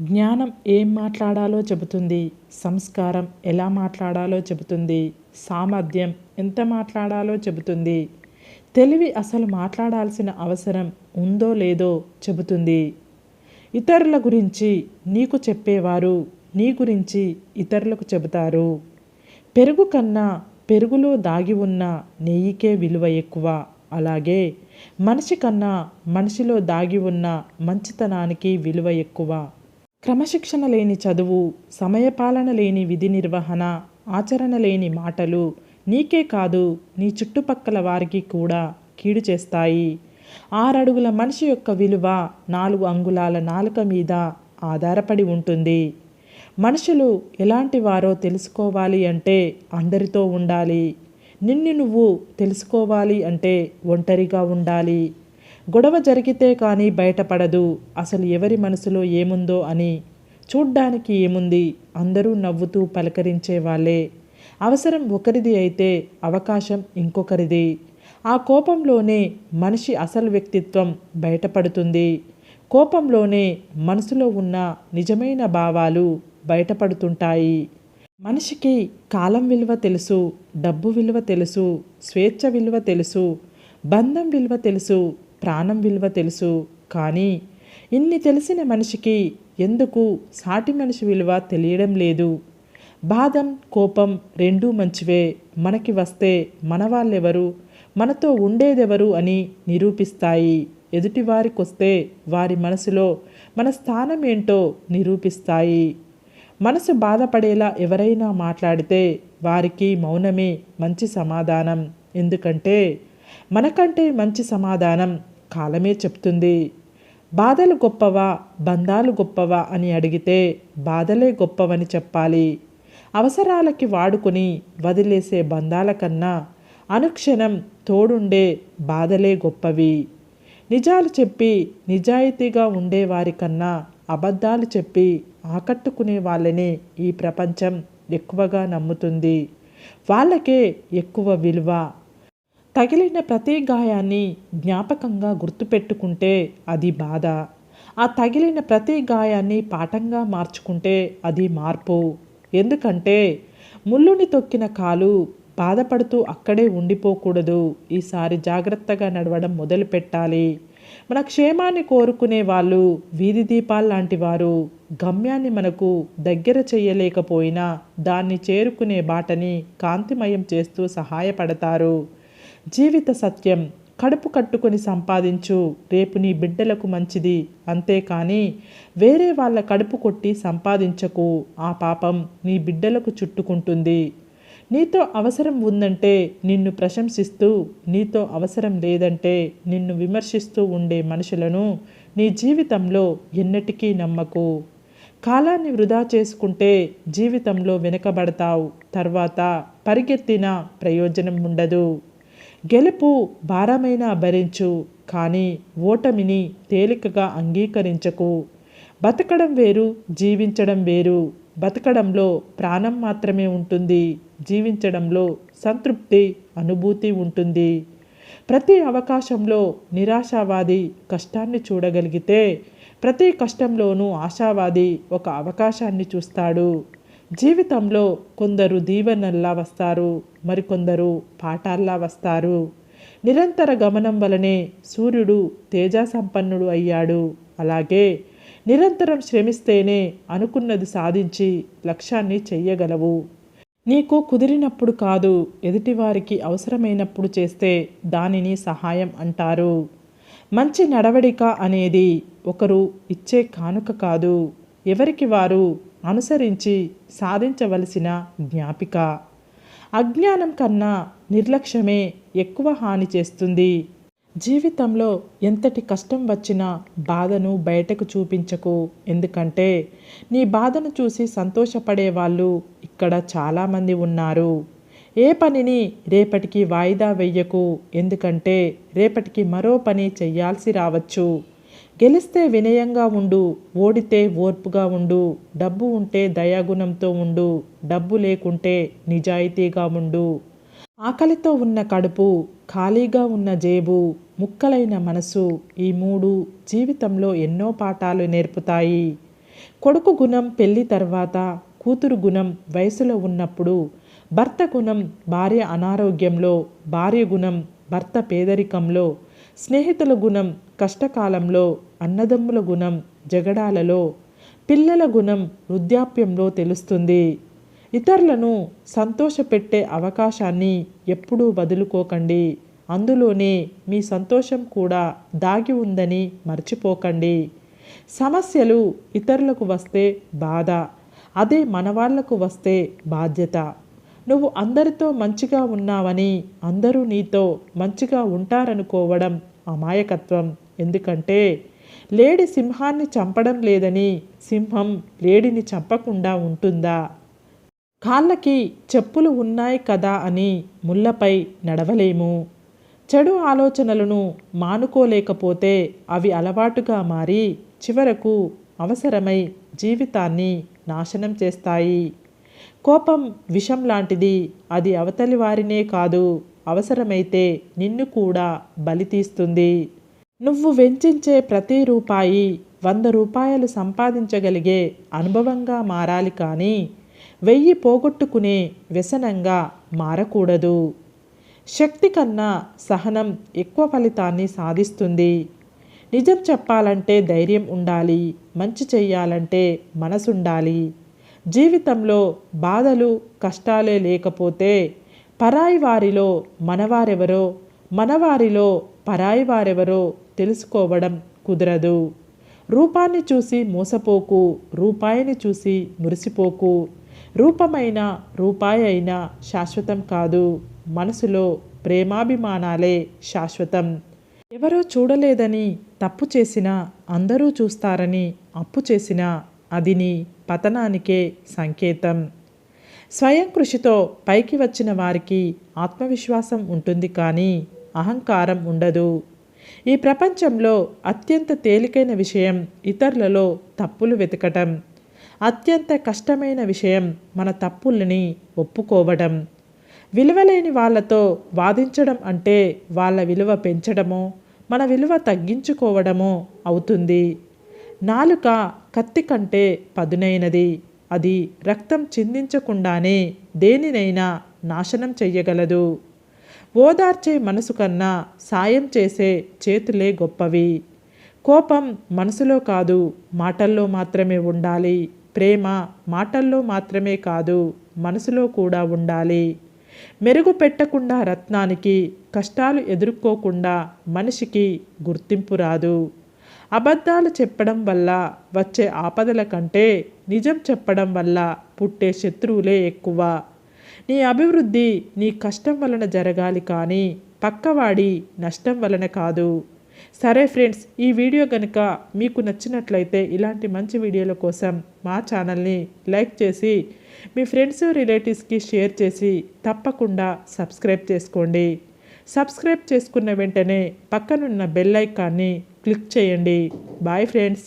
జ్ఞానం ఏం మాట్లాడాలో చెబుతుంది. సంస్కారం ఎలా మాట్లాడాలో చెబుతుంది. సామర్థ్యం ఎంత మాట్లాడాలో చెబుతుంది. తెలివి అసలు మాట్లాడాల్సిన అవసరం ఉందో లేదో చెబుతుంది. ఇతరుల గురించి నీకు చెప్పేవారు నీ గురించి ఇతరులకు చెబుతారు. పెరుగు కన్నా పెరుగులో దాగి ఉన్న నెయ్యికే విలువ ఎక్కువ. అలాగే మనిషి కన్నా మనిషిలో దాగి ఉన్న మంచితనానికి విలువ ఎక్కువ. క్రమశిక్షణ లేని చదువు, సమయపాలన లేని విధి నిర్వహణ, ఆచరణ లేని మాటలు నీకే కాదు నీ చుట్టుపక్కల వారికి కూడా కీడు చేస్తాయి. 6 అడుగుల మనిషి యొక్క విలువ 4 అంగుళాల నాలుక మీద ఆధారపడి ఉంటుంది. మనుషులు ఎలాంటి వారో తెలుసుకోవాలి అంటే అందరితో ఉండాలి. నిన్ను నువ్వు తెలుసుకోవాలి అంటే ఒంటరిగా ఉండాలి. గొడవ జరిగితే కానీ బయటపడదు అసలు ఎవరి మనసులో ఏముందో అని. చూడ్డానికి ఏముంది, అందరూ నవ్వుతూ పలకరించే వాళ్ళే. అవసరం ఒకరిది అయితే అవకాశం ఇంకొకరిది. ఆ కోపంలోనే మనిషి అసలు వ్యక్తిత్వం బయటపడుతుంది. కోపంలోనే మనసులో ఉన్న నిజమైన భావాలు బయటపడుతుంటాయి. మనిషికి కాలం విలువ తెలుసు, డబ్బు విలువ తెలుసు, స్వేచ్ఛ విలువ తెలుసు, బంధం విలువ తెలుసు, ప్రాణం విలువ తెలుసు. కానీ ఇన్ని తెలిసిన మనిషికి ఎందుకు సాటి మనిషి విలువ తెలియడం లేదు? బాధం కోపం రెండూ మంచివే. మనకి వస్తే మన వాళ్ళెవరు, మనతో ఉండేదెవరు అని నిరూపిస్తాయి. ఎదుటివారికొస్తే వారి మనసులో మన స్థానం ఏంటో నిరూపిస్తాయి. మనసు బాధపడేలా ఎవరైనా మాట్లాడితే వారికి మౌనమే మంచి సమాధానం. ఎందుకంటే మనకంటే మంచి సమాధానం కాలమే చెప్తుంది. బాధలు గొప్పవా బంధాలు గొప్పవా అని అడిగితే బాధలే గొప్పవని చెప్పాలి. అవసరాలకి వాడుకొని వదిలేసే బంధాల కన్నా అనుక్షణం తోడుండే బాధలే గొప్పవి. నిజాలు చెప్పి నిజాయితీగా ఉండేవారి కన్నా అబద్ధాలు చెప్పి ఆకట్టుకునే వాళ్ళనే ఈ ప్రపంచం ఎక్కువగా నమ్ముతుంది. వాళ్ళకే ఎక్కువ విలువ. తగిలిన ప్రతి గాయాన్ని జ్ఞాపకంగా గుర్తుపెట్టుకుంటే అది బాధ. ఆ తగిలిన ప్రతి గాయాన్ని పాఠంగా మార్చుకుంటే అది మార్పు. ఎందుకంటే ముళ్ళుని తొక్కిన కాలు బాధపడుతూ అక్కడే ఉండిపోకూడదు. ఈసారి జాగ్రత్తగా నడవడం మొదలు పెట్టాలి. మన క్షేమాన్ని కోరుకునే వాళ్ళు వీధి దీపాల్లాంటి వారు. గమ్యాన్ని మనకు దగ్గర చెయ్యలేకపోయినా దాన్ని చేరుకునే బాటని కాంతిమయం చేస్తూ సహాయపడతారు. జీవిత సత్యం. కడుపు కట్టుకొని సంపాదించు, రేపు నీ బిడ్డలకు మంచిది. అంతేకాని వేరే వాళ్ళ కడుపు కొట్టి సంపాదించకు. ఆ పాపం నీ బిడ్డలకు చుట్టుకుంటుంది. నీతో అవసరం ఉందంటే నిన్ను ప్రశంసిస్తూ, నీతో అవసరం లేదంటే నిన్ను విమర్శిస్తూ ఉండే మనుషులను నీ జీవితంలో ఎన్నటికీ నమ్మకు. కాలాన్ని వృధా చేసుకుంటే జీవితంలో వెనుకబడతావు. తర్వాత పరిగెత్తిన ప్రయోజనం ఉండదు. గెలుపు భారమైనా భరించు, కానీ ఓటమిని తేలికగా అంగీకరించకు. బతకడం వేరు, జీవించడం వేరు. బతకడంలో ప్రాణం మాత్రమే ఉంటుంది. జీవించడంలో సంతృప్తి, అనుభూతి ఉంటుంది. ప్రతి అవకాశంలో నిరాశావాది కష్టాన్ని చూడగలిగితే ప్రతి కష్టంలోనూ ఆశావాది ఒక అవకాశాన్ని చూస్తాడు. జీవితంలో కొందరు దీవెనల్లా వస్తారు, మరికొందరు పాఠాల్లా వస్తారు. నిరంతర గమనం వలనే సూర్యుడు తేజసంపన్నుడు అయ్యాడు. అలాగే నిరంతరం శ్రమిస్తేనే అనుకున్నది సాధించి లక్ష్యాన్ని చెయ్యగలవు. నీకు కుదిరినప్పుడు కాదు, ఎదుటివారికి అవసరమైనప్పుడు చేస్తే దానిని సహాయం అంటారు. మంచి నడవడిక అనేది ఒకరు ఇచ్చే కానుక కాదు, ఎవరికి వారు అనుసరించి సాధించవలసిన జ్ఞాపిక. అజ్ఞానం కన్నా నిర్లక్ష్యమే ఎక్కువ హాని చేస్తుంది. జీవితంలో ఎంతటి కష్టం వచ్చినా బాధను బయటకు చూపించకు. ఎందుకంటే నీ బాధను చూసి సంతోషపడే వాళ్ళు ఇక్కడ చాలామంది ఉన్నారు. ఏ పనిని రేపటికి వాయిదా వెయ్యకు. ఎందుకంటే రేపటికి మరో పని చెయ్యాల్సి రావచ్చు. గెలిస్తే వినయంగా ఉండు, ఓడితే ఓర్పుగా ఉండు. డబ్బు ఉంటే దయాగుణంతో ఉండు, డబ్బు లేకుంటే నిజాయితీగా ఉండు. ఆకలితో ఉన్న కడుపు, ఖాళీగా ఉన్న జేబు, ముక్కలైన మనసు, ఈ 3 జీవితంలో ఎన్నో పాఠాలు నేర్పుతాయి. కొడుకు గుణం పెళ్లి తర్వాత, కూతురు గుణం వయసులో ఉన్నప్పుడు, భర్త గుణం భార్య అనారోగ్యంలో, భార్య గుణం భర్త పేదరికంలో, స్నేహితుల గుణం కష్టకాలంలో, అన్నదమ్ముల గుణం జగడాలలో, పిల్లల గుణం వృద్ధాప్యంలో తెలుస్తుంది. ఇతరులను సంతోషపెట్టే అవకాశాన్ని ఎప్పుడూ వదులుకోకండి. అందులోనే మీ సంతోషం కూడా దాగి ఉందని మర్చిపోకండి. సమస్యలు ఇతరులకు వస్తే బాధ, అదే మనవాళ్లకు వస్తే బాధ్యత. నువ్వు అందరితో మంచిగా ఉన్నావని అందరూ నీతో మంచిగా ఉంటారనుకోవడం అమాయకత్వం. ఎందుకంటే లేడి సింహాన్ని చంపడం లేదని సింహం లేడిని చంపకుండా ఉంటుందా? కాళ్ళకి చెప్పులు ఉన్నాయి కదా అని ముళ్ళపై నడవలేము. చెడు ఆలోచనలను మానుకోలేకపోతే అవి అలవాటుగా మారి చివరకు అవసరమై జీవితాన్ని నాశనం చేస్తాయి. కోపం విషం లాంటిది. అది అవతలి వారినే కాదు, అవసరమైతే నిన్ను కూడా బలి తీస్తుంది. నువ్వు వెచ్చించే ప్రతి రూపాయి 100 రూపాయలు సంపాదించగలిగే అనుభవంగా మారాలి కానీ 1000 పోగొట్టుకునే వ్యసనంగా మారకూడదు. శక్తి కన్నా సహనం ఎక్కువ ఫలితాన్ని సాధిస్తుంది. నిజం చెప్పాలంటే ధైర్యం ఉండాలి. మంచి చెయ్యాలంటే మనసుండాలి. జీవితంలో బాధలు కష్టాలే లేకపోతే పరాయి వారిలో మనవారెవరో, మనవారిలో పరాయి వారెవరో తెలుసుకోవడం కుదరదు. రూపాన్ని చూసి మోసపోకు, రూపాయిని చూసి మురిసిపోకు. రూపమైన రూపాయి అయినా శాశ్వతం కాదు. మనసులో ప్రేమాభిమానాలే శాశ్వతం. ఎవరో చూడలేదని తప్పు చేసినా, అందరూ చూస్తారని అప్పు చేసినా అది నీ పతనానికే సంకేతం. స్వయం కృషితో పైకి వచ్చిన వారికి ఆత్మవిశ్వాసం ఉంటుంది కానీ అహంకారం ఉండదు. ఈ ప్రపంచంలో అత్యంత తేలికైన విషయం ఇతరులలో తప్పులు వెతకటం. అత్యంత కష్టమైన విషయం మన తప్పుల్ని ఒప్పుకోవడం. విలువలేని వాళ్ళతో వాదించడం అంటే వాళ్ళ విలువ పెంచడమో మన విలువ తగ్గించుకోవడమో అవుతుంది. నాలుక కత్తి కంటే పదునైనది. అది రక్తం చిందించకుండానే దేనినైనా నాశనం చెయ్యగలదు. ఓదార్చే మనసు కన్నా సాయం చేసే చేతులే గొప్పవి. కోపం మనసులో కాదు, మాటల్లో మాత్రమే ఉండాలి. ప్రేమ మాటల్లో మాత్రమే కాదు, మనసులో కూడా ఉండాలి. మెరుగు పెట్టకుండా రత్నానికి, కష్టాలు ఎదుర్కోకుండా మనిషికి గుర్తింపు రాదు. అబద్ధాలు చెప్పడం వల్ల వచ్చే ఆపదల కంటే నిజం చెప్పడం వల్ల పుట్టే శత్రువులే ఎక్కువ. నీ అభివృద్ధి నీ కష్టం వలన జరగాలి కానీ పక్కవాడి నష్టం వలన కాదు. సరే ఫ్రెండ్స్, ఈ వీడియో కనుక మీకు నచ్చినట్లయితే ఇలాంటి మంచి వీడియోల కోసం మా ఛానల్ని లైక్ చేసి మీ ఫ్రెండ్స్ రిలేటివ్స్కి షేర్ చేసి తప్పకుండా సబ్స్క్రైబ్ చేసుకోండి. సబ్స్క్రైబ్ చేసుకున్న వెంటనే పక్కనున్న బెల్ ఐకాన్ని క్లిక్ చేయండి. Bye friends.